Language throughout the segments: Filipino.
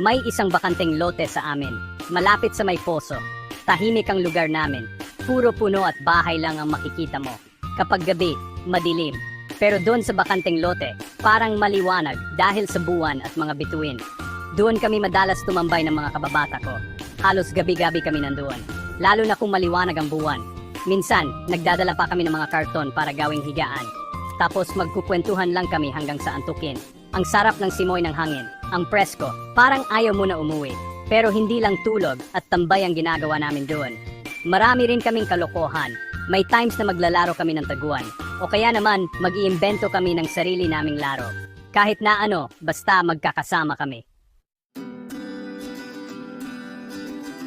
May isang bakanteng lote sa amin, malapit sa may poso. Tahimik ang lugar namin, puro puno at bahay lang ang makikita mo. Kapag gabi, madilim. Pero doon sa bakanteng lote, parang maliwanag dahil sa buwan at mga bituin. Doon kami madalas tumambay ng mga kababata ko. Halos gabi-gabi kami nandoon, lalo na kung maliwanag ang buwan. Minsan, nagdadala pa kami ng mga karton para gawing higaan. Tapos magkukwentuhan lang kami hanggang sa antukin. Ang sarap ng simoy ng hangin, ang presko, parang ayaw mo na umuwi. Pero hindi lang tulog at tambay ang ginagawa namin doon. Marami rin kaming kalokohan. May times na maglalaro kami ng taguan. O kaya naman, mag-iimbento kami ng sarili naming laro. Kahit na ano, basta magkakasama kami.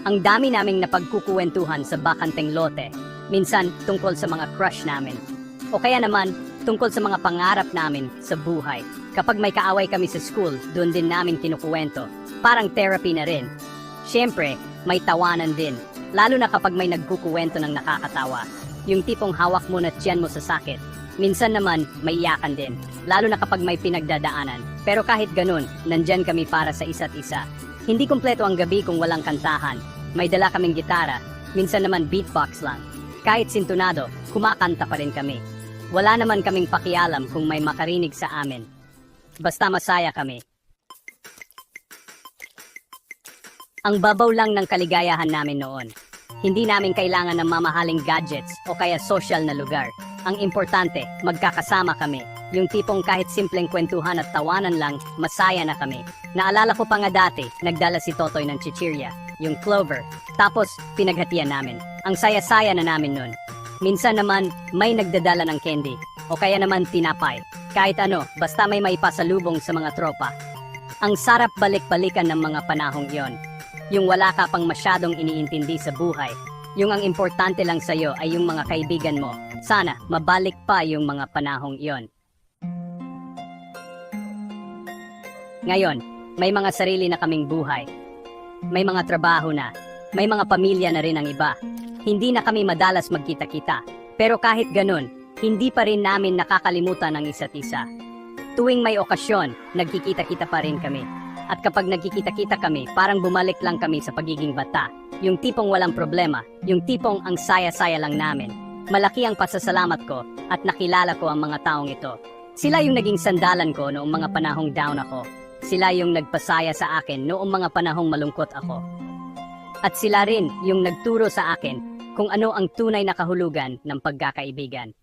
Ang dami naming napagkukuwentuhan sa bakanteng lote. Minsan, tungkol sa mga crush namin. O kaya naman, tungkol sa mga pangarap namin sa buhay. Kapag may kaaway kami sa school, doon din namin kinukuwento. Parang therapy na rin. Siyempre, may tawanan din. Lalo na kapag may nagkukuwento ng nakakatawa. Yung tipong hawak mo na tiyan mo sa sakit. Minsan naman, may iyakan din. Lalo na kapag may pinagdadaanan. Pero kahit ganun, nandyan kami para sa isa't isa. Hindi kumpleto ang gabi kung walang kantahan. May dala kaming gitara. Minsan naman beatbox lang. Kahit sintunado, kumakanta pa rin kami. Wala naman kaming pakialam kung may makarinig sa amin. Basta masaya kami. Ang babaw lang ng kaligayahan namin noon. Hindi namin kailangan ng mamahaling gadgets o kaya social na lugar. Ang importante, magkakasama kami. Yung tipong kahit simpleng kwentuhan at tawanan lang, masaya na kami. Naalala ko pa nga dati, nagdala si Totoy ng chichirya, yung clover. Tapos, pinaghatian namin. Ang saya-saya na namin nun. Minsan naman, may nagdadala ng candy. O kaya naman tinapay. Kahit ano, basta may maipasalubong sa mga tropa. Ang sarap balik-balikan ng mga panahong iyon. Yung wala ka pang masyadong iniintindi sa buhay. Yung ang importante lang sa'yo ay yung mga kaibigan mo. Sana, mabalik pa yung mga panahong iyon. Ngayon, may mga sarili na kaming buhay. May mga trabaho na. May mga pamilya na rin ang iba. Hindi na kami madalas magkita-kita. Pero kahit ganun, hindi pa rin namin nakakalimutan ang isa't isa. Tuwing may okasyon, nagkikita-kita pa rin kami. At kapag nagkikita-kita kami, parang bumalik lang kami sa pagiging bata. Yung tipong walang problema, yung tipong ang saya-saya lang namin. Malaki ang pasasalamat ko at nakilala ko ang mga taong ito. Sila yung naging sandalan ko noong mga panahong down ako. Sila yung nagpasaya sa akin noong mga panahong malungkot ako. At sila rin yung nagturo sa akin kung ano ang tunay na kahulugan ng pagkakaibigan.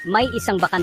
May isang